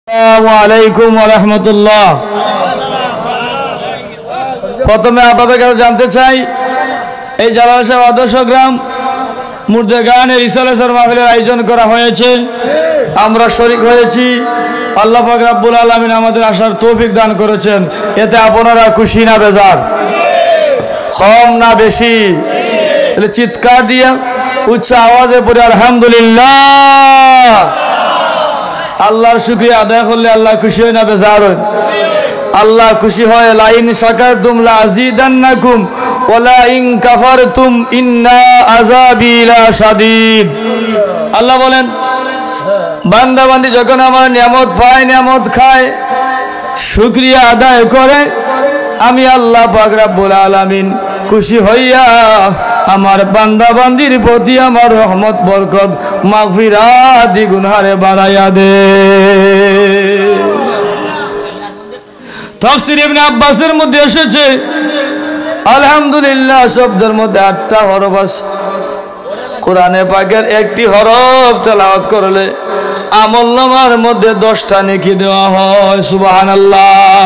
আসসালামু আলাইকুম ওয়া রাহমাতুল্লাহ। প্রথমে আপনাদের কাছে জানতে চাই, এই জালাল সাহেব আদর্শ গ্রাম মুর্দে গানের ইসলামের মাহফিলের আয়োজন করা হয়েছে, আমরা শরীক হয়েছি। আল্লাহ পাক রব্বুল আলামিন আমাদের আসার তৌফিক দান করেছেন। এতে আপনারা খুশি না বেজার? কম না বেশি? তাহলে চিৎকার দিয়ে উচ্চ আওয়াজে পড়ে আলহামদুলিল্লাহ। আল্লাহর শুকরিয়া আদায় করলে আল্লাহ খুশি হয় না বেজার হয়? আল্লাহ খুশি হয় লাইন শাকারতুম লাযিদান্নাকুম ওয়া লা ইন কাফারতুম ইন্না আযাবি লাশাদীদ। আল্লাহ বলেন, বান্দা বান্দি যখন আমার নিয়ামত পায়, নিয়ামত খায়, শুকরিয়া আদায় করে, আমি আল্লাহ পাক রব্বুল আলামিন খুশি হইয়া আমার বান্দা বান্দির প্রতি আমার রহমত বরকত মাগফিরাত দ্বিগুণ হারে বাড়াইয়া দে। তাফসীর ইবনে আব্বাসের মধ্যে এসেছে, আলহামদুলিল্লাহ শব্দের মধ্যে 8টা হরফ আছে। কোরআনে পাকের একটি হরফ তেলাওয়াত করলে আমলনামার মধ্যে 10টা নেকি দেওয়া হয়। সুবহানাল্লাহ।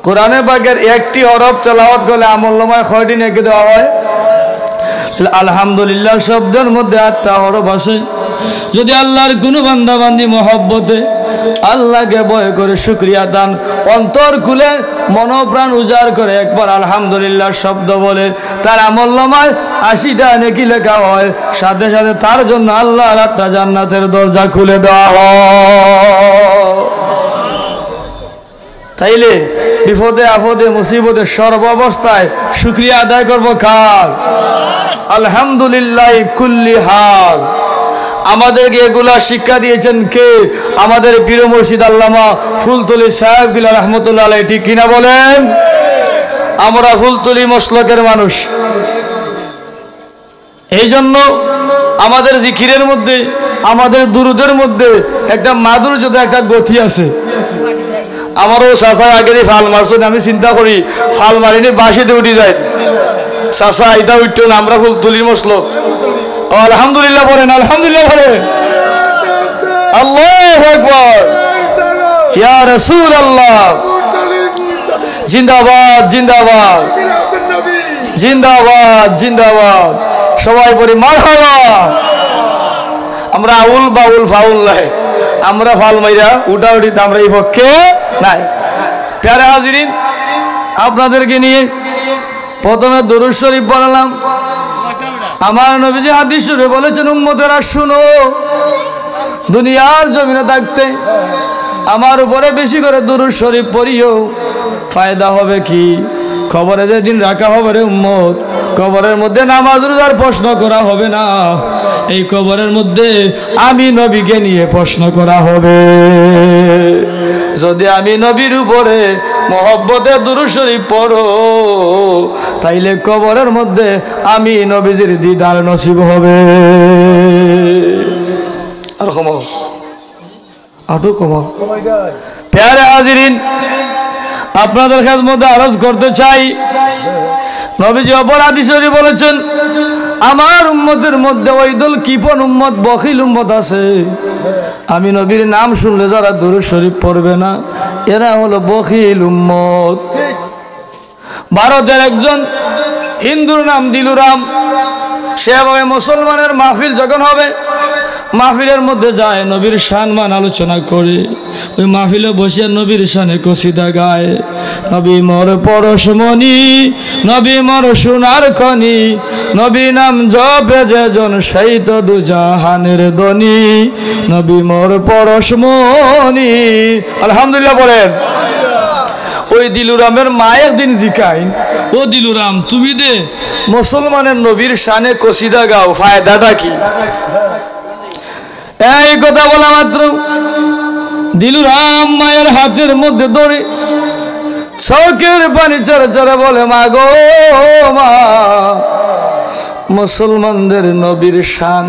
কোরআনে পাকের একটি হরফ তেলাওয়াত করলে আমলনামায় কয়টি নেকি দেওয়া হয়? আলহামদুলিল্লাহ শব্দের মধ্যে 8টা হরফ আছে। যদি আল্লাহর কোনো বান্দা বান্দি মহব্বতে আল্লাহকে ভয় করে শুকরিয়া দান অন্তর খুলে মনোপ্রাণ উজাড় করে একবার আলহামদুলিল্লাহ শব্দ বলে, তার আমলনামায় 80টা নেকি লেখা হয়। সাথে সাথে তার জন্য আল্লাহর 8টা জান্নাতের দরজা খুলে দেওয়া হয়। তাইলে বিপদে আপদে মুসিবতে সর্বাবস্থায় শুকরিয়া আদায় করবো কার? আলহামদুলিল্লাহ কুল্লি হাল। আমাদেরকে এগুলা শিক্ষা দিয়েছেন কে? আমাদের পীর মুর্শিদ আল্লামা ফুলতলি সাহেব বিল্লাহ রাহমাতুল্লাহ আলাইহি। ঠিক কিনা বলেন? আমরা ফুলতলি মসলকের মানুষ, এই জন্য আমাদের জিকিরের মধ্যে, আমাদের দুরুদের মধ্যে একটা মাধুর্যতা, একটা গতি আছে। আমারও চাষা আগেরই ফাল মারছেন, আমি চিন্তা করি ফাল মারিনি বাসিতে উঠি যায়। চাষা এটা উঠতো না, আমরা ফুলতলির মসলক। আলহামদুলিল্লাহ বলেন, আলহামদুলিল্লাহ বলেন। আল্লাহু আকবার, ইয়া রাসূলুল্লাহ। জিন্দাবাদ জিন্দাবাদ জিন্দাবাদ জিন্দাবাদ। সবাই বলি মারহাবা। আমরা আউল বাউল ফাউল নাই, আমরা ফাল মাইরা উঠা উঠিতে আমরা এই পক্ষে নাই। প্যারা হাজিরিন, আপনাদেরকে নিয়ে প্রথমে দরুদ শরীফ পড়ালাম। আমার নবীজি হাদিস শরীফে বলেছেন, উম্মতেরা শুনো, দুনিয়ার জমিনে থাকতে আমার উপরে বেশি করে দরুদ শরীফ পড়িও। ফায়দা হবে কি? কবরে যেদিন রাখা হবে রে উম্মত, কবরের মধ্যে নামাজ রোজার প্রশ্ন করা হবে না, এই কবরের মধ্যে আমি নবীকে নিয়ে প্রশ্ন করা হবে। যদি আমি নবীর উপরে মহব্বতে দুরূদ শরীফ পড়ো, তাইলে কবরের মধ্যে আমি নবীজির দিদার নসিব হবে। আর কমাও, আরো কমাও। প্যারে হাজিরিন, আপনাদের কাছে মধ্যে আরজ করতে চাই, নবীজি অপর হাদিস শরীফে বলেছেন, আমার উম্মতের মধ্যে ওই দল কিপন উম্মত, বখিল উম্মত আছে। আমি নবীর নাম শুনলে যারা দুরূদ শরীফ পড়বে না, এরা হলো বখিল উম্মত। ভারতের একজন হিন্দুর নাম দিলুরাম, সেভাবে মুসলমানের মাহফিল যখন হবে, মাহফিলের মধ্যে যায়, নবীর শানমান আলোচনা করে, ওই মাহফিলে বসে নবীর শানে কসিদা গায়। নবী মোর পরশমণি, নবী মোর সোনার খনি, নবী নাম জপে যেজন সেই তো দুজাহানের ধনী, নবী মোর পরশমণি। আলহামদুলিল্লাহ বলেন। ওই দিলুরামের মা একদিন জিকাইন, ও দিলুরাম, তুমি দে মুসলমানের নবীর শানে কসিদা গাও, ফায়দাটা কি? এই কথা বলা মাত্র দিলুরাম মায়ের হাতের মধ্যে ধরে চোখের পানি ছাড়া ছাড়া বলে, মা গো মা, মুসলমানদের নবীর শান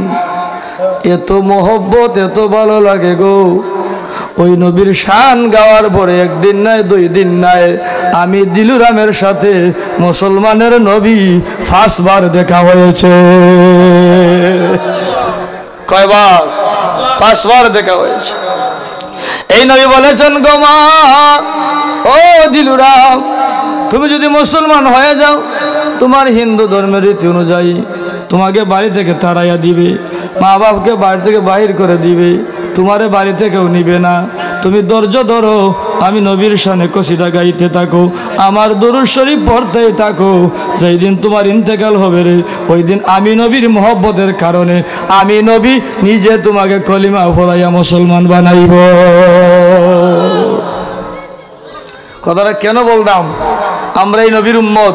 এত মোহব্বত, এত ভালো লাগে গো। ওই নবীর শান গাওয়ার পরে একদিন নাই, 2 দিন নাই, আমি দিলুরামের সাথে মুসলমানের নবী 5 বার দেখা হয়েছে। কয়বার? 5 বার দেখা হয়েছে। এই নবী বলেছেন গো মা, ও দিলুরাম, তুমি যদি মুসলমান হয়ে যাও, তোমার হিন্দু ধর্মের রীতি অনুযায়ী তোমাকে বাড়ি থেকে তাড়াইয়া দিবে, মা বাপকে বাড়ি থেকে বাহির করে দিবে, তোমারে বাড়ি থেকেও নিবে না। তুমি ধৈর্য ধরো, আমি নবীর শানে কসিদা গাইতে থাকো, আমার দরুদ শরীফ পড়তেই থাকো। যেই দিন তোমার ইন্তেকাল হবে রে, ওই দিন আমি নবীর মহব্বতের কারণে আমি নবী নিজে তোমাকে কলিমা পড়াইয়া মুসলমান বানাইব। কথাটা কেন বললাম? আমরা এই নবীর উম্মত,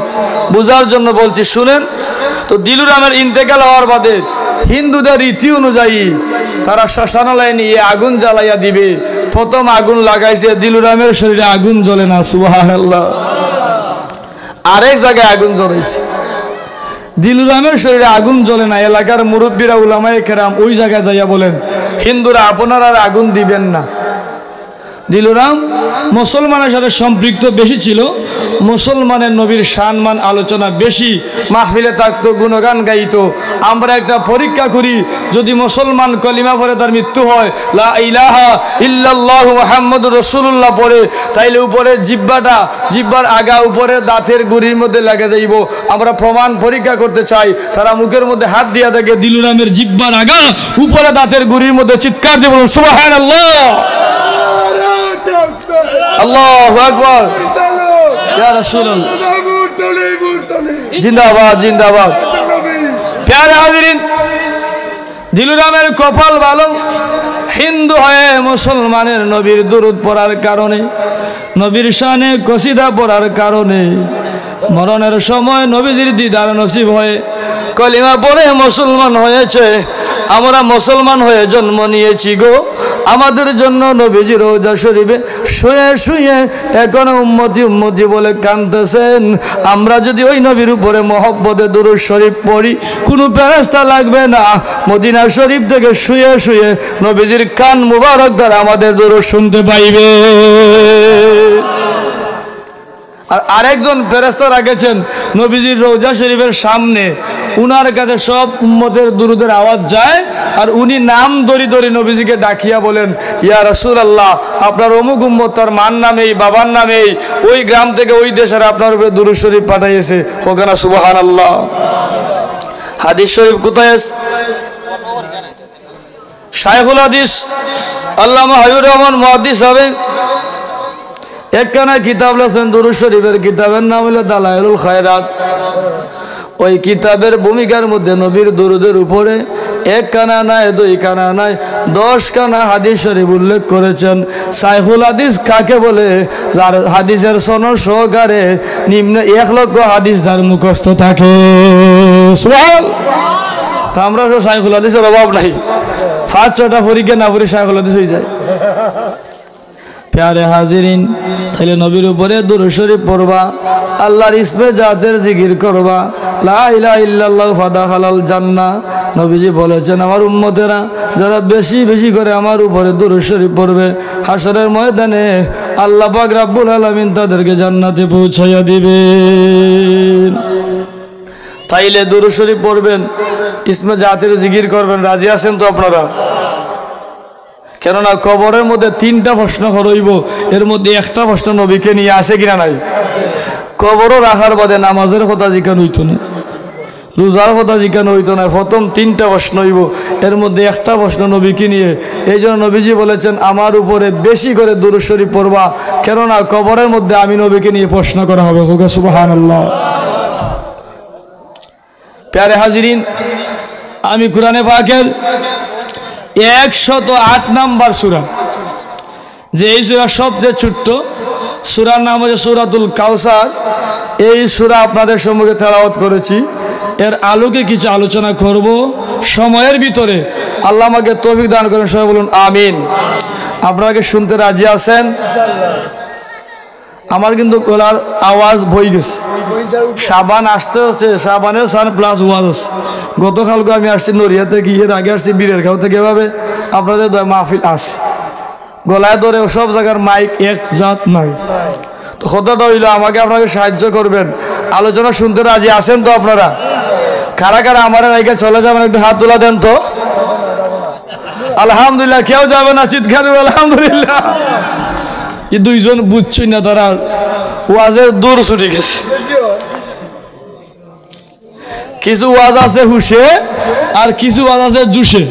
বুঝার জন্য বলছি, শুনেন তো। দিলুরামের ইন্তেকাল হওয়ার বাদে হিন্দুদের রীতি অনুযায়ী তারা শ্মশানালয়ে নিয়ে আগুন জ্বালাইয়া দিবে। প্রথম আগুন লাগাইছে, দিলুরামের শরীরে আগুন জ্বলে না, সুবহানাল্লাহ। আরেক জায়গায় আগুন জ্বলাইছে, দিলুরামের শরীরে আগুন জ্বলে না। এলাকার মুরব্বীরা উলামায়ে কেরাম ওই জায়গায় যাইয়া বলেন, হিন্দুরা আপনারা আর আগুন দিবেন না। দিলুরাম মুসলমানের সাথে সম্পৃক্ত বেশি ছিল, মুসলমানের নবীর সম্মান আলোচনা বেশি, মাহফিলে থাকতো, গুণগান গাইতো। আমরা একটা পরীক্ষা করি, যদি মুসলমান কলিমা পড়ে তার মৃত্যু হয়, লা ইলাহা ইল্লাল্লাহু মুহাম্মাদুর রাসূলুল্লাহ পড়ে, তাইলে উপরে জিহ্বার আগা উপরে দাঁতের গুড়ির মধ্যে লাগে যাইব। আমরা প্রমাণ পরীক্ষা করতে চাই। তারা মুখের মধ্যে হাত দিয়া থাকে, দিলুরামের জিহ্বার আগা উপরে দাঁতের গুড়ির মধ্যে চিৎকার দিয়ে বলুন সুবহানাল্লাহ, আল্লাহু আকবার, ইয়া রাসূলুল্লাহ, জিন্দাবাদ জিন্দাবাদ। প্যারে হাজিরিন, দিলুরামের কপাল ভালো, হিন্দু হয়ে মুসলমানের নবীর দুরূদ পড়ার কারণে, নবীর শানে কসিদা পড়ার কারণে মরণের সময় নবীজির দিদার নসিব হয়ে কলিমা পড়ে মুসলমান হয়েছে। আমরা মুসলমান হয়ে জন্ম নিয়েছি গো, আমাদের জন্য নবীজি রওজা শরীফে শুয়ে শুয়ে এখনো উম্মতি উম্মতি বলে কাঁদতেছেন। আমরা যদি ওই নবীর উপরে মহব্বতে দুরূদ শরীফ পড়ি, কোনো ফেরেশতা লাগবে না, মদিনা শরীফ থেকে শুয়ে শুয়ে নবীজির কান মুবারক দ্বারা আমাদের দুরূদ শুনতে পাইবে। আর আরেকজন ফেরেশতা রাখেছেন নবীজির রওজা শরীফের সামনে, উনার কাছে সব উম্মতের দুরূদের আওয়াজ যায়, আর উনি নাম ধরি ধরি নবীজিকে ডাকিয়া বলেন, ইয়া রাসূলুল্লাহ, আপনার অমুক উম্মত তার মান নামেই বাবার নামেই ওই গ্রাম থেকে ওই দেশের আপনার উপরে দুরূদ শরীফ পাঠাইছে, ওখানে সুবহানাল্লাহ। হাদিস শরীফ কোথায় আছে? শাইখুল হাদিস আল্লামা হাবিবুর রহমান মুহাদ্দিস হবে, একখানা কিতাব লেখেন দুরূদ শরীফের, কিতাবের নাম হলো দালাইলুল খায়রাত। ওই কিতাবের ভূমিকার মধ্যে নবীর দুরূদের উপরে এক কানা নাই, দুই কানা নাই, 10 কানা হাদিস শরীফ উল্লেখ করেছেন। শাইখুল হাদিস কাকে বলে? যার হাদিসের সনদ সহকারে নিম্নে 1 লক্ষ হাদিস যার মুখস্থ থাকে। তা আমরা সব শাইখুল হাদিসের অভাব নাই, 5-6টা পরীক্ষা না পড়ে শাইখুল হাদিস হয়ে যায়। প্যারে হাজিরিন, তাহলে নবীর উপরে দুরূদ শরীফ পড়বা, আল্লাহর ইসমে জাতের জিকির করবা, লা ইলাহা ইল্লাল্লাহু ফাদাখালাল জান্নাহ। নবীজি বলেছেন, আমার উম্মতেরা যারা বেশি বেশি করে আমার উপরে দুরূদ শরীফ পড়বে, হাশরের ময়দানে আল্লাহ পাক রব্বুল আলামিন তাদেরকে জান্নাতে পৌঁছাইয়া দিবেন। তাইলে দুরূদ শরীফ পড়বেন, ইসমে জাতের জিকির করবেন, রাজি আছেন তো আপনারা? কেননা কবরের মধ্যে 3টা প্রশ্ন হইব, এর মধ্যে একটা প্রশ্ন নবীকে নিয়ে আসে কিনা নাই। কবরও রাখার বাদে নামাজের কথা জিজ্ঞান হইতো না, রোজার কথা জিজ্ঞান হইতো না, প্রথম 3টা প্রশ্ন হইব, এর মধ্যে একটা প্রশ্ন নবীকে নিয়ে। এই জন্য নবীজি বলেছেন, আমার উপরে বেশি করে দুরূদ শরীফ পড়বা, কেননা কবরের মধ্যে আমি নবীকে নিয়ে প্রশ্ন করা হবে। সুবহানাল্লাহ। প্যারে হাজিরিন, আমি কোরআনে পাকের 108 নাম্বার সূরা, যে এই সূরা সবচেয়ে ছোট্ট সূরার নাম হচ্ছে সূরাতুল কাউসার। এই সূরা আপনাদের সম্মুখে তেলাওয়াত করেছি, এর আলোকে কিছু আলোচনা করব সময়ের ভিতরে। আল্লাহ আমাকে তৌফিক দান করেন, সবাই বলুন আমিন। আপনারা কি শুনতে রাজি আছেন? আমার কিন্তু গলার আওয়াজ বই গেছে, সাবান আসতে হচ্ছে, সাবানের সান প্লাস ওয়াজ আছে। গতকালকে আমি আসছি নড়িয়া থেকে, এর আগে আসছি বীরের গাঁও থেকে। এভাবে আপনাদের মাহফিল আসে, গলায় ধরে সব জায়গার মাইক এক জাত নাই। তো কথাটা হইলো, আমাকে আপনাকে সাহায্য করবেন, আলোচনা শুনতে রাজি আছেন তো আপনারা? কারা কারা আমার আগে চলে যাবেন, একটু হাত তোলা দেন তো। আলহামদুলিল্লাহ কেউ যাবে না চিৎকার আলহামদুলিল্লাহ এই দুইজন বুঝছই না তারা ওয়াজের দূর ছুটে গেছে কিছু ওয়াজ আছে হুশে আর কিছু ওয়াজ আছে জুসে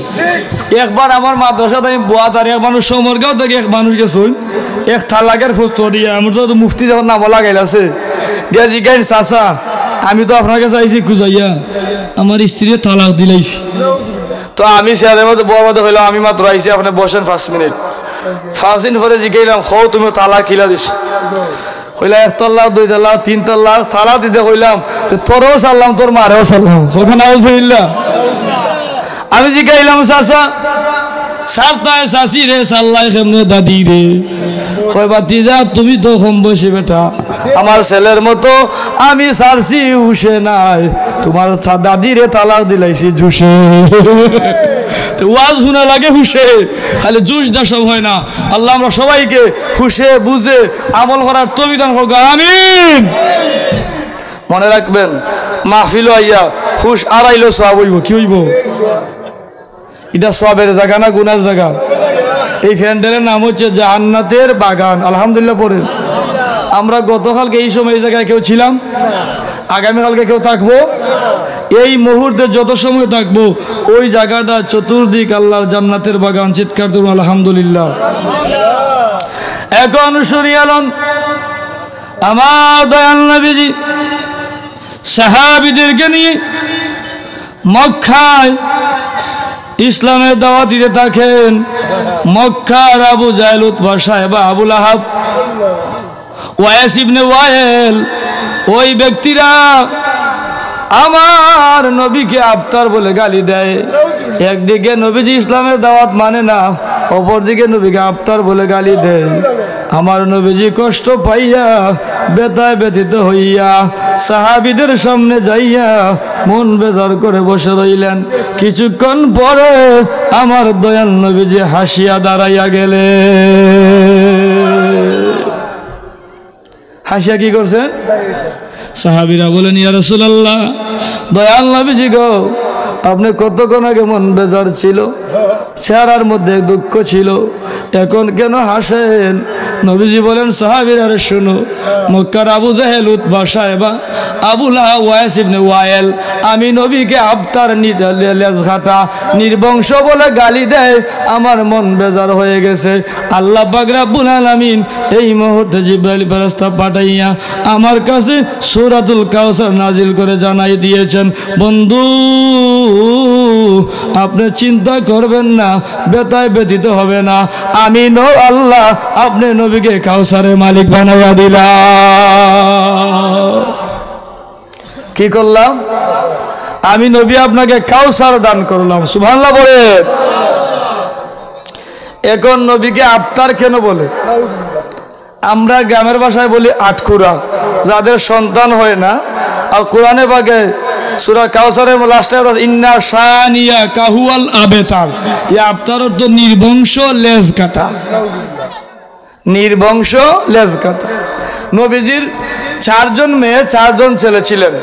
একবার আমার মাদ্রাসাতে আমি বোয়াত আর এক মানুষ সমরগাঁও থেকে এক মানুষ গেছুন এক তালাকের খোঁজ দিয়ে আমার তো মুফতি যখন নাম লাগাইল আছে গেছি গাইন চাচা আমি তো আপনাকে চাইছি খুঁজাইয়া আমার স্ত্রী তালাক দিলাইছি তো আমি স্যারের মধ্যে বড় মধ্যে হইলাম আমি মাত্র আইসি আপনি বসেন 5 মিনিট 5 মিনিট পরে জিগাইলাম হো তুমি তালাক কিলা দিছ কইলা 1 তালাক 2 তালাক 3 তালাক তালাক দিতে কইলাম তো তোরও সারলাম তোর মারেও সারলাম ওখানে আলহামদুলিল্লাহ আমি জিগাইলাম চাচা সারতায় চাচি রে সাল্লাই কেমনে দাদি রে কই বাতিজা তুমি তো কম বসে বেটা আমার ছেলের মতো আমি সারছি হুশে নাই তোমার দাদি রে তালাক দিলাইছি জুসে ওয়াজ শোনা লাগে হুশে খালি জুস দা সব হয় না আল্লাহ আমরা সবাইকে হুশে বুঝে আমল করার তৌফিক দান করুক আমিন মনে রাখবেন মাহফিল আইয়া হুশ আড়াইলো সওয়াব হইব কি হইব এটা সবের জায়গা না গুনার জায়গা এই প্যান্ডেলের নাম হচ্ছে জান্নাতের বাগান আলহামদুলিল্লাহ পড়েন আমরা গতকালকে এই সময় এই জায়গায় কেউ ছিলাম আগামীকালকে কেউ থাকবো এই মুহূর্তে যত সময় থাকবো ওই জায়গাটা চতুর্দিক আল্লাহর জান্নাতের বাগান চিৎকার করুন আলহামদুলিল্লাহ এখন শুনিয়ালন আমার দয়াল নবীজি সাহাবীদেরকে নিয়ে মক্কায় ইসলামের দাওয়াত দিতে থাকেন মক্কার আবু জাহেল উতবা সাহেবা আবুল আহাব ওয়াইস ইবনে ওয়াইল ওই ব্যক্তিরা আমার নবীকে আফতার বলে গালি দেয় একদিকে নবীজি ইসলামের দাওয়াত মানে না অপরদিকে নবীকে আফতার বলে গালি দেয় আমার নবীজি কষ্ট পাইয়া বেতায় ব্যথিত হইয়া সাহাবীদের সামনে যাইয়া মন বেজার করে বসে রইলেন কিছুক্ষণ পরে আমার দয়াল নবীজি হাসিয়া দাঁড়াইয়া গেলে হাসিয়া কি করছেন সাহাবীরা বলেন ইয়া রাসূলুল্লাহ দয়াল নবীজি গো আপনি কতক্ষণ আগে মন বেজার ছিল চেহারার মধ্যে দুঃখ ছিল এখন কেন হাসেন নবীজি বলেন সাহাবীরা রে শুনো মক্কার আবু জাহেল উতবা সাহেবা আবুল আহাব ওয়াইস ইবনে ওয়াইল আমি নবীকে আফতার লেজ ঘাটা নির্বংশ বলে গালি দেয় আমার মন বেজার হয়ে গেছে আল্লাহ পাক রব্বুল আলামিন এই মুহূর্তে জিবরাইল ফেরেশতা পাঠাইয়া আমার কাছে সূরাতুল কাউসার নাজিল করে জানাই দিয়েছেন বন্ধু আপনি চিন্তা করবেন না বেতায় ব্যতীত হবে না আমি আল্লাহ আপনি নবীকে কাউসারের মালিক বানাইয়া দিলাম কি করলাম আমি নবী আপনাকে কাউসার দান করলাম সুবহানাল্লাহ বলেন এখন নবীকে আফতার কেন বলে আমরা গ্রামের ভাষায় বলি আটকুরা যাদের সন্তান হয় না আর কোরআনে পাকে সূরা কাউসারের লাস্টে ইন্না শানিয়া কাহুয়াল আবেতার এই আফতার অর্থ নির্বংশ লেজ কাটা নির্বংশ লেজ কাটা নবীজির 4 জন মেয়ে 4 জন ছেলে ছিলেন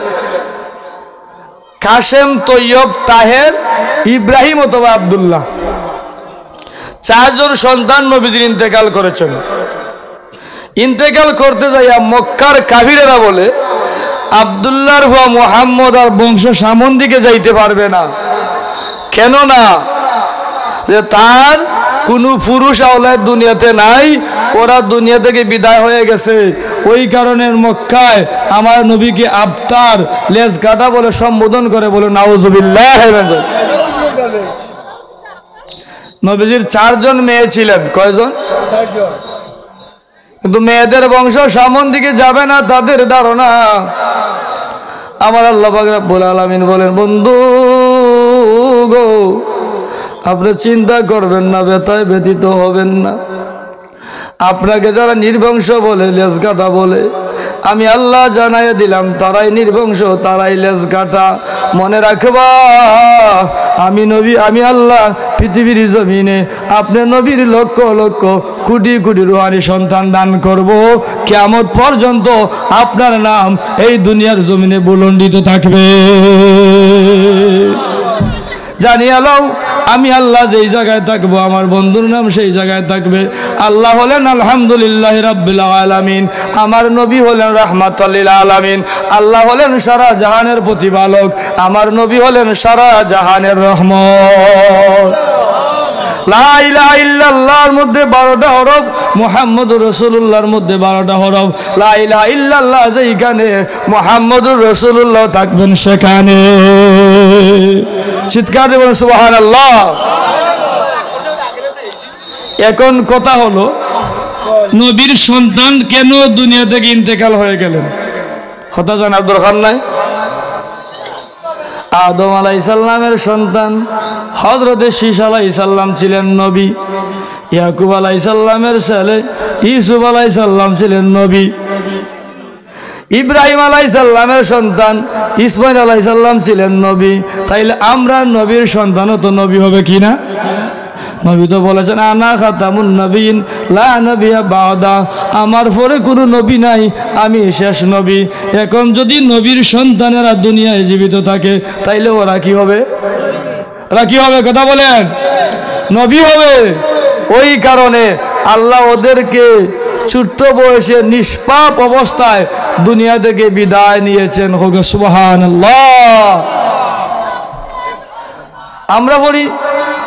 কাসেম তৈয়ব তাহের ইব্রাহিম অথবা আব্দুল্লাহ 4 জন সন্তান নবীজির ইন্তেকাল করেছেন ইন্তেকাল করতে যাইয়া মক্কার কাফিরেরা বলে আব্দুল্লাহর হুয়া মুহাম্মদ আর বংশ সামন দিকে যাইতে পারবে না কেন না যে তার কোনো পুরুষ আওলাদ দুনিয়াতে নাই ওরা দুনিয়া থেকে বিদায় হয়ে গেছে ওই কারণে মক্কায় আমার নবীকে আফতার লেজ কাটা বলে সম্বোধন করে বলে নাউজুবিল্লাহ নবীজির 4 জন মেয়ে ছিলেন কয়জন 4 জন কিন্তু মেয়েদের বংশ সামন দিকে যাবে না তাদের ধারণা আমার আল্লাহ পাক রব্বুল আলামিন বলেন বন্ধু গো আপনি চিন্তা করবেন না বেতায় ব্যতীত হবেন না আপনাকে যারা নির্বংশ বলে লেজ কাটা বলে আমি আল্লাহ জানাইয়া দিলাম তারাই নির্বংশ তারাই লেজ কাটা মনে রাখবা আমি নবী আমি আল্লাহ পৃথিবীর জমিনে আপনি নবীর লক্ষ লক্ষ কোটি কোটি রুহানি সন্তান দান করব কিয়ামত পর্যন্ত আপনার নাম এই দুনিয়ার জমিনে বুলন্দিত থাকবে জানিয়ে লও আমি আল্লাহ যেই জায়গায় থাকবো আমার বন্ধুর নাম সেই জায়গায় থাকবে। আল্লাহ হলেন আলহামদুলিল্লাহ রাব্বিল আলামিন, আমার নবী হলেন রাহমাতুল লিল আলামিন। আল্লাহ হলেন সারা জাহানের প্রতিপালক, আমার নবী হলেন সারা জাহানের রহমত। লা ইলাহা ইল্লাল্লাহর মধ্যে 12টা হরফ, মুহাম্মদুর রাসূলুল্লাহর মধ্যে 12টা হরফ। লা ইলাহা ইল্লাল্লাহ যেখানে মুহাম্মদুর রাসূলুল্লাহ থাকবেন সেখানে। চিৎকার দেবেন সুবহানাল্লাহ। এখন কথা হলো নবীর সন্তান কেন দুনিয়া থেকে ইন্তেকাল হয়ে গেলেন? কথা জানার দরকার নাই? আদম আলাইহিস সালামের সন্তান হযরত শীশ আলাইহিস সালাম ছিলেন নবী। ইয়াকুব আলাইহিস সালামের ছেলে ইউসুফ আলাইহিস সালাম ছিলেন নবী। ইব্রাহিম আলাইহিস সালামের সন্তান ইসমাঈল আলাইহিস সালাম ছিলেন নবী। তাইলে আমরা নবীর সন্তানও তো নবী হবে কি না? নবী তো বলেছেন আনা খাতামুন নবীন লা নবিয়্যা বা'দা, আমার পরে কোনো নবী নাই, আমি শেষ নবী। এখন যদি নবীর সন্তানেরা দুনিয়ায় জীবিত থাকে তাইলে ওরা কি হবে? ওরা কি হবে? কথা বলেন। নবী হবে। ওই কারণে আল্লাহ ওদেরকে ছোট্ট বয়সে নিষ্পাপ অবস্থায় দুনিয়া থেকে বিদায় নিয়েছেন। হোক সুবহানাল্লাহ। আমরা বলি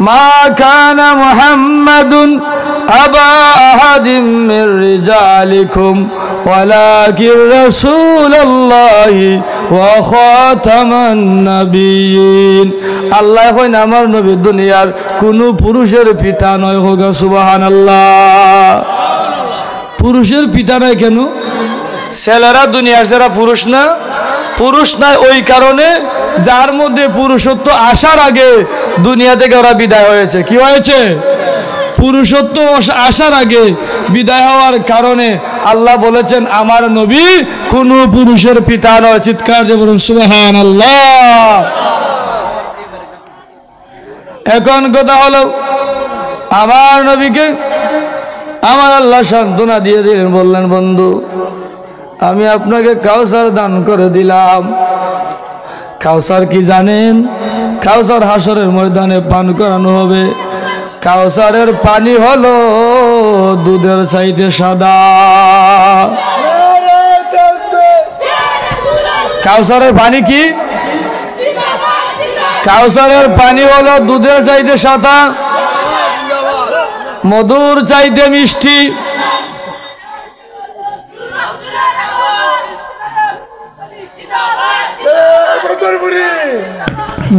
মা কানা মুহাম্মাদুন আবা আহাদিম মির রিজালিকুম ওয়ালাকিন রাসূলুল্লাহি ওয়া খাতামান নবিয়্যিন। আল্লাহ কইন আমার নবী দুনিয়ার কোনো পুরুষের পিতা নয়। হোক সুবহানাল্লাহ। পুরুষের পিতা নয় কেন? ছেলেরা দুনিয়ার যারা পুরুষ না, পুরুষ নয় ওই কারণে যার মধ্যে পুরুষত্ব আসার আগে দুনিয়া থেকে ওরা বিদায় হয়েছে। কি হয়েছে? পুরুষত্ব আসার আগে বিদায় হওয়ার কারণে আল্লাহ বলেছেন আমার নবী কোনো পুরুষের পিতা নয়। চিৎকার দিয়ে বলুন সুবহানাল্লাহ। এখন কথা হলো আমার নবীকে আমার আল্লাহ সান্ত্বনা দিয়ে দিলেন, বললেন বন্ধু আমি আপনাকে কাউসার দান করে দিলাম। কাউসার কি জানেন? কাউসার হাসরের ময়দানে পান করানো হবে। কাউসারের পানি হলো দুধের চাইতে সাদা। কাউসারের পানি কি? কাউসারের পানি হলো দুধের চাইতে সাদা, মধুর চাইতে মিষ্টি।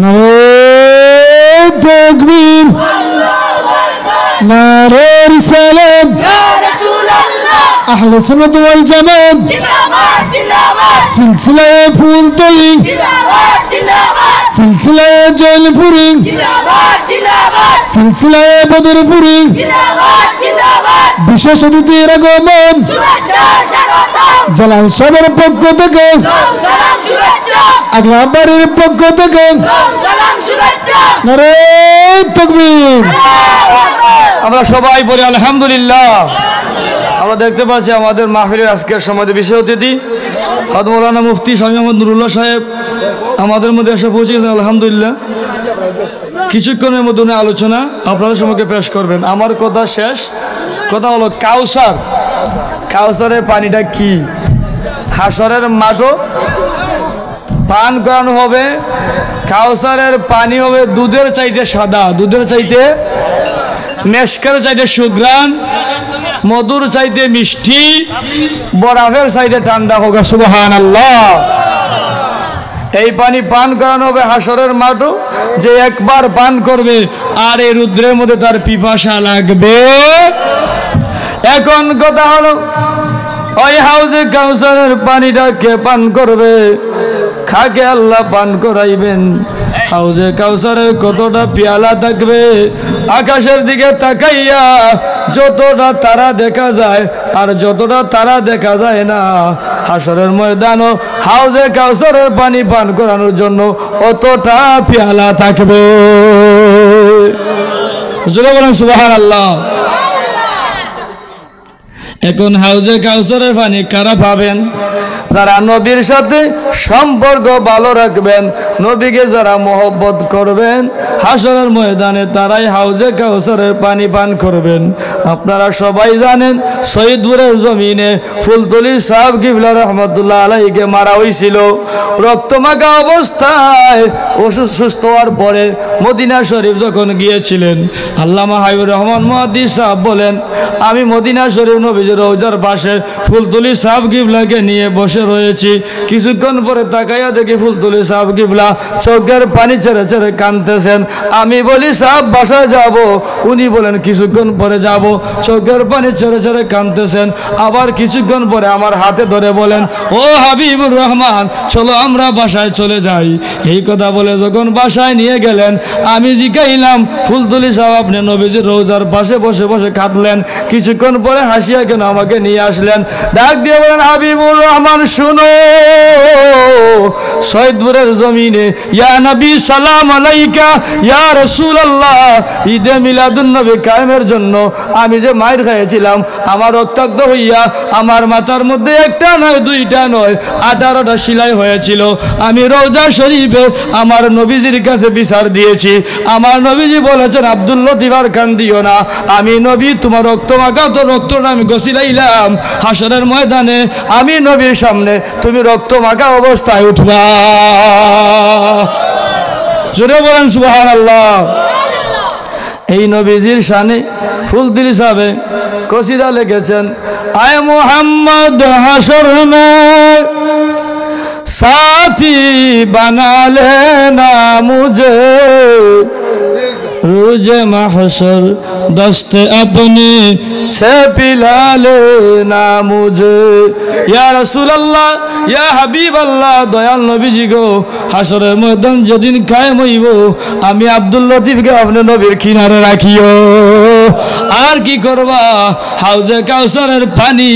নারে তাকবীর, নারে রিসালাত, ইয়া রাসূলুল্লাহ, আহলে সুন্নাত ওয়াল জামাত জিন্দাবাদ জিন্দাবাদ, সিলসিলায়ে ফুলতলি জিন্দাবাদ জিন্দাবাদ, সিলসিলায়ে জলপুরি জিন্দাবাদ জিন্দাবাদ, সিলসিলায়ে বদরপুরি জিন্দাবাদ জিন্দাবাদ। বিশেষ অতিথির আগমন শুভেচ্ছা স্বাগতম। জালাল সাহেবের পক্ষ থেকে সালাম শুভেচ্ছা, আগলা বাড়ির পক্ষ থেকে সালাম শুভেচ্ছা। নারে তাকবীর। আমরা সবাই বলি আলহামদুলিল্লাহ। আমরা দেখতে পাচ্ছি আমাদের মাহফিলের আজকের সমাজে বিশেষ অতিথি হযরত মাওলানা মুফতি স্বামী মোহাম্মদ নুরুল্লাহ সাহেব আমাদের মধ্যে এসে পৌঁছে গেছেন আলহামদুলিল্লাহ। কিছুক্ষণের মধ্যে উনি আলোচনা আপনাদের সম্মুখে পেশ করবেন। আমার কথা শেষ। কথা হলো কাউসার, কাউসারের পানিটা কি? হাসরের মাঠও পান করানো হবে। কাউসারের পানি হবে দুধের চাইতে সাদা, দুধের চাইতে, মেশকের চাইতে সুগ্রাণ, মধুর চাইতে মিষ্টি, বরফের চাইতে ঠান্ডা। হোক সুবহানাল্লাহ। এই পানি পান করানো হবে হাসরের মাঠও। যে একবার পান করবে আর এই রুদ্রের মধ্যে তার পিপাসা লাগবে। এখন কথা হলো ওই হাউজে কাউসারের পানিটা কে পান করবে? খাকে আল্লাহ পান করাইবেন। হাউজে কাউসারে কতটা পেয়ালা থাকবে? আকাশের দিকে তাকাইয়া যতটা তারা দেখা যায় আর যতটা তারা দেখা যায় না, হাসরের ময়দানও হাউজে কাউসারের পানি পান করানোর জন্য অতটা পেয়ালা থাকবে। জোরে বলেন সুবহানাল্লাহ। এখন হাউজে কাউসারের পানি কারা পাবেন? যারা নবীর সাথে সম্পর্ক ভালো রাখবেন, নবীকে যারা মহব্বত করবেন, হাসরের ময়দানে তারাই হাউজে কাউসারের পানি পান করবেন। আপনারা সবাই জানেন শহীদপুরের জমিনে ফুলতলি সাহেব কিবলা রহমতুল্লাহ আলাইহিকে মারা হয়েছিল। রক্তমাখা অবস্থায় অসুস্থ হওয়ার পরে মদিনা শরীফ যখন গিয়েছিলেন, আল্লামা হাবিবুর রহমান মুহাদ্দিস সাহেব বলেন, আমি মদিনা শরীফ নবীজির রওজার পাশে ফুলতলি সাহেব কিবলাকে নিয়ে বসে রয়েছি। কিছুক্ষণ পরে তাকাইয়া দেখি ফুলতলি সাহেব কিবলা চোখের পানি ছেড়ে ছেড়ে কাঁদতেছেন। আমি বলি সাহেব বাসায় যাব, উনি বলেন কিছুক্ষণ পরে যাব। চোখের পানি ছেড়ে ছেড়ে কাঁদতেছেন। আবার কিছুক্ষণ পরে আমার হাতে ধরে বলেন, ও হাবিবুর রহমান, চলো আমরা বাসায় চলে যাই। এই কথা বলে যখন বাসায় নিয়ে গেলেন, আমি জিজ্ঞাইলাম, ফুলতলি সাহেব আপনি নবীজির রওজার পাশে বসে বসে কাঁদলেন, কিছুক্ষণ পরে হাসিয়া কেন আমাকে নিয়ে আসলেন? ডাক দিয়ে বলেন, হাবিবুর রহমান শুনো, শহীদপুরের জমিনে ইয়া নবী সালাম আলাইকা, ইয়া রাসূলুল্লাহ, ঈদে মিলাদুন নবী কায়েমের জন্য আমি যে মাইর খাইয়েছিলাম, আমার রক্তাক্ত হইয়া আমার মাথার মধ্যে একটা নয় দুইটা নয় 18টা সেলাই হয়েছিল। আমি রওজা শরীফে আমার নবীজির কাছে বিচার দিয়েছি। আমার নবীজি বলেছেন, আব্দুল লতিফ আর কান্দিও না, আমি নবী তোমার রক্তমাখা তো রক্তটা আমি গসিলাইলাম, হাসরের ময়দানে আমি নবীর সামনে তুমি রক্তমাখা অবস্থায় উঠবা। জোরে বলেন সুবহানাল্লাহ। এই নবীজির শানে ফুলতলি সাহেব কসিদা লিখেছেন, আয় মোহাম্মদ হাসর মে साथी बना लेना मुझे, रोज़े महशर दस्ते अपने से पिला लेना मुझे। या रसूल अल्लाह, या हबीब अल्लाह, दयाल नबीजी गो हाशरेर मैदान जेदिन कायम हইব, আমি আব্দুল লতিফকে আপনি নবীর কিনারে রাখিও। আর কি করবা? হাউজে কাউসারের পানি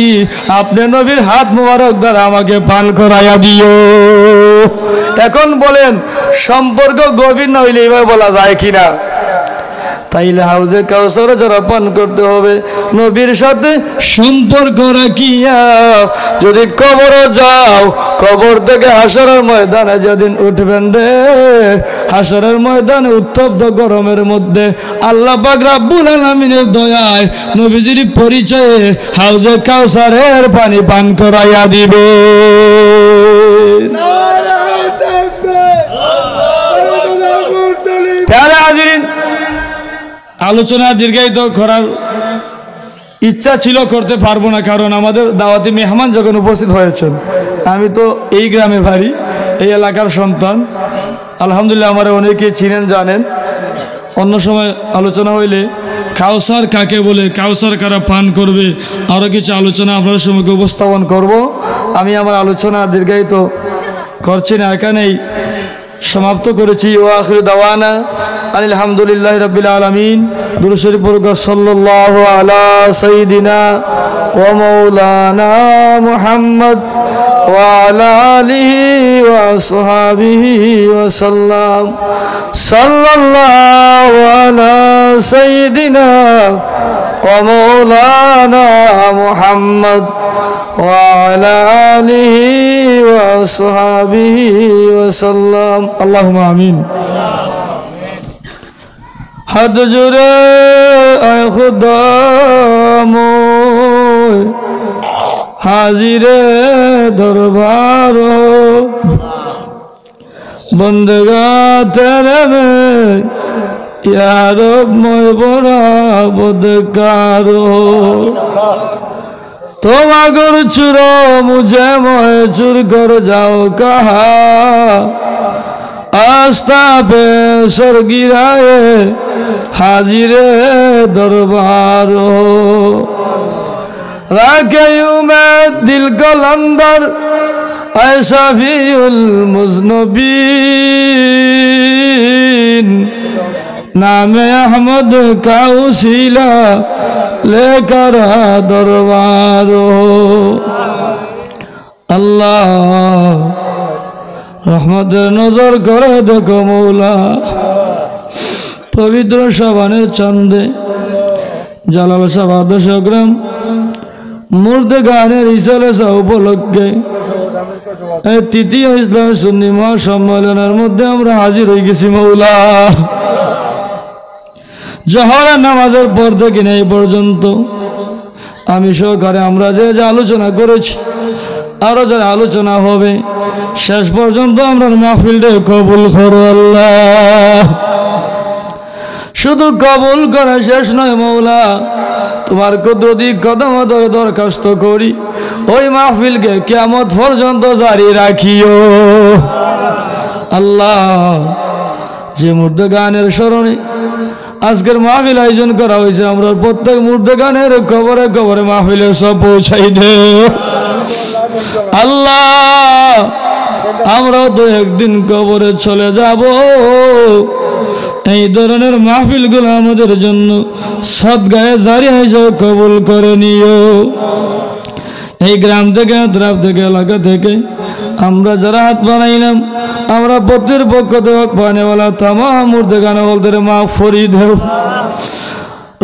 আপনি নবীর হাত মোবারক দ্বারা আমাকে পান করাইয়া দিও। এখন বলেন, সম্পর্ক গভীর না হইলে এভাবে বলা যায় কিনা? তাইলে হাউজে কাউসার যারা পান করতে হবে নবীর সাথে সম্পর্ক রাখিয়া। যদি কবরে যাও, কবর থেকে হাসরের ময়দানে যেদিন উঠবেন রে, হাসরের ময়দানে উত্তপ্ত গরমের মধ্যে আল্লাহ পাক রব্বুল আলামিনের দয়ায় নবীজির পরিচয়ে হাউজে কাউসারের পানি পান করাইয়া দিবে। প্যারা হাজিরিন, আলোচনা দীর্ঘায়িত করার ইচ্ছা ছিল, করতে পারবো না, কারণ আমাদের দাওয়াতি মেহমান যখন উপস্থিত হয়েছেন, আমি তো এই গ্রামে বাড়ি, এই এলাকার সন্তান, আলহামদুলিল্লাহ আমার অনেকে চিনেন জানেন। অন্য সময় আলোচনা হইলে কাউসার কাকে বলে, কাউসার কারা পান করবে, আরও কিছু আলোচনা আপনার সঙ্গে উপস্থাপন করব। আমি আমার আলোচনা দীর্ঘায়িত করছি না, এখানেই সমাপ্ত করেছি। ওয়া আখিরু দাওয়ানা আলহামদুলিল্লাহি রাব্বিল আলামিন। দুরূদ শরীফ পড়ুন, সাল্লাল্লাহু আলা সাইয়্যিদিনা ওয়া মাওলানা মুহাম্মদ ওয়া আলা আলিহি ওয়া আসহাবিহি ওয়া সাল্লাম। সাল্লাল্লাহু আলা সাইয়্যিদিনা ওয়া মাওলানা মুহাম্মদ ওয়া আলা আলিহি ওয়া আসহাবিহি ওয়া সাল্লাম। আল্লাহুম্মা আমিন। হাত জোরে আয় খুদা মোয়, হাজিরে দরবার বন্দগা তেরে মে, ইয়া রব মই বড়া বদকার। তোমাগর চুরো মুঝে ময় চুর কর যাও কাহা, आस्था पे सर गिराए हाजिरे दरबारो। रखे मैं दिल को अंदर ऐसा फीउल मुज़नबीन, नामे अहमद का उसीला लेकर दरबारो। अल्लाह রহমতের নজর করে দেখো মৌলা, পবিত্র শাবানের চাঁদে জালাল শাহ 200 গ্রাম মুর্দে গানের ইসালে শাহ উপলক্ষে এই তৃতীয় ইসলামী সুন্নি মহাসম্মেলনের মধ্যে আমরা হাজির হয়ে গেছি মৌলা। জোহরের নামাজের পর থেকে এই পর্যন্ত আমি সহকারে আমরা যে আলোচনা করেছি, আরো যারা আলোচনা হবে, শেষ পর্যন্ত আমরা মাহফিলটা কবুল করো আল্লাহ। শুধু কবুল করা শেষ নয় মৌলা, তোমার কুদরতি কদম ধরে দরখাস্ত করি ওই মাহফিলকে কিয়ামত পর্যন্ত জারি রাখিও আল্লাহ। যে মুর্দাগানের স্মরণে আজকের মাহফিল আয়োজন করা হয়েছে, আমরা প্রত্যেক মুর্দাগানের কবরে কবরে মাহফিলে সব পৌঁছাই দে আল্লাহ। আমরাও তো একদিন কবরে চলে যাব, এই ধরনের মাহফিলগুলো আমাদের জন্য সদগায়ে জারি হিসেবে কবুল করে নিও। এই গ্রাম থেকে, ত্রাপ থেকে, এলাকা থেকে আমরা যারা হাত বানাইলাম, আমরা প্রতির পক্ষ থেকে পানেওয়ালা তামাম মুর্দাগান ওদের মাফ করি দেও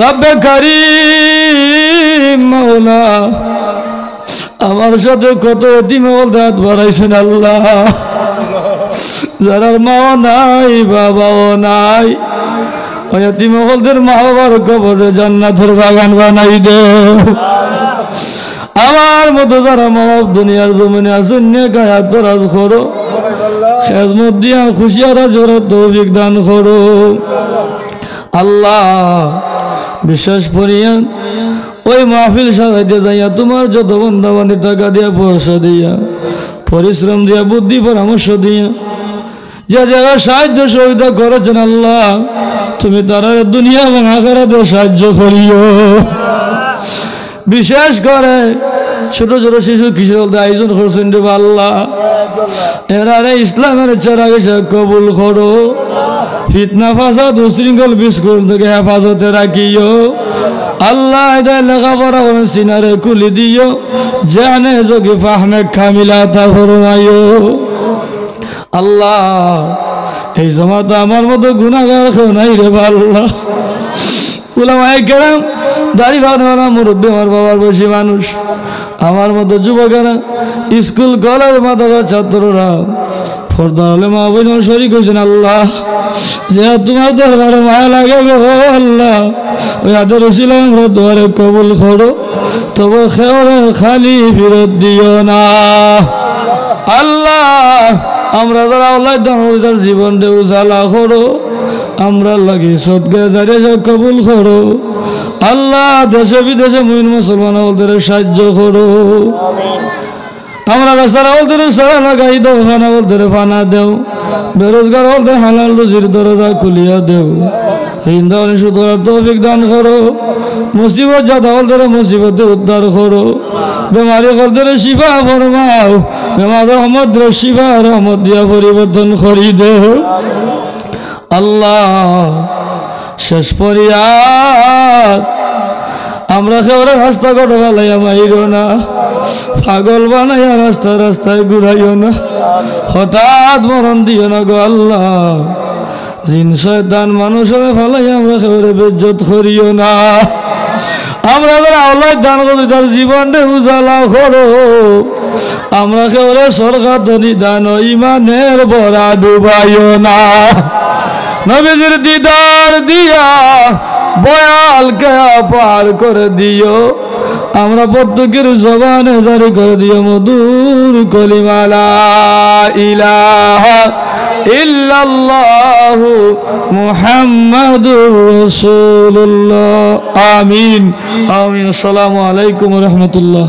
রব্বে কারীম মাওলা। আমার সাথে কত এতিম ওদের হাত বাড়াইছেন আল্লাহ, যারার মাও নাই বাবাও নাই, ওই এতিম ওদের মা বাবার কবরে জান্নাতের বাগান বানাই দেও। আমার মতো যারা মা বাপ দুনিয়ার জমিনে আছেন নেকায়াত দরাজ করো, খেজমত দিয়া খুশিয়ারা জোরা তৌফিক দান করো আল্লাহ। বিশ্বাস করিয়া ওই মাহফিল সাজাইতে যাইয়া তোমার যত বন্ধাবানি টাকা দিয়া, পয়সা দিয়া, পরিশ্রম দিয়া, বুদ্ধি পরামর্শ দিয়া যে জায়গায় সাহায্য সহযোগিতা করেছেন আল্লাহ, তুমি তারা দুনিয়া এবং আখিরাতে সাহায্য করিও। বিশেষ করে ছোট ছোট শিশু কিশোরদের আয়োজন করছেন রে আল্লাহ, এরারে ইসলামের চেরাগ হিসেবে কবুল করো। ফিতনা ফাসাদ উশৃঙ্খল বিস্কুট থেকে হেফাজতে রাখিও আল্লাহ। এদের লেখাপড়া করে সিনারে খুলি দিও, জানে যোগী ফাহমে কামিলা তা ফরমাইও আল্লাহ। এই জমাতে আমার মতো গুনাহগার কেউ নাই রে আল্লাহ। উলামায়ে কেরাম, দাড়ি বাঁধা মুরব্বী, আমার বাবার বয়সী মানুষ, আমার মতো যুবকেরা, স্কুল কলেজ মাদ্রাসার ছাত্ররা, ফর্দা হলে মা বোন শরীক হয়েছেন আল্লাহ। যে তোমার দরবারে মায়া লাগে গো আল্লাহ, ওই আদর ছিল আমরা তোমারে কবুল করো, তবু খেওরে খালি ফিরত দিও না আল্লাহ। আমরা যারা আল্লাহ তার জীবনটা উজালা করো, আমরা লাগি সদগায়ে জারিয়া কবুল করো আল্লাহ। দেশে বিদেশে মুমিন মুসলমান ওদের সাহায্য করো। আমরা বেচারা ওদের সারা লাগাই দাও, ফানা ওদের ফানা দেও, বেরোজগার ওদের হালাল রুজির দরজা খুলিয়া দেও। হিন্দানি সুতরাং তৌফিক দান করো। মুসিবত যাদা ওদের মুসিবতে উদ্ধার করো। বেমারি ওদের শিফা ফরমাও, বেমার রহমত শিফা রহমত দিয়া পরিবর্তন করি দেও আল্লাহ। শেষ পরিয়ার আমরা কেউরে রাস্তা কটো ফেলাইয়া মাইরো না, পাগল বানাইয়া রাস্তায় রাস্তায় ঘুরাইও না, হঠাৎ মরণ দিও না গো আল্লাহ। জিন শয়তান মানুষের ফেলাইয়া আমরা কেউরে বেজ্জত করিও না। আমরা যারা আল্লাহ দান করি তার জীবনটা উজালা করো। আমরা কেউরে সরকার ধনী দান ইমানের বড়া ডুবাইও না। নবীজির দিদার দিয়া বয়ালকে পার করে দিও। আমরা প্রত্যেকের জবানে জারি করে দিও মধুর কলিমা লা ইলাহা ইল্লাল্লাহু মুহাম্মাদুর রাসূলুল্লাহ। আমিন আমিন। আসসালামু আলাইকুম ওয়া রাহমাতুল্লাহ।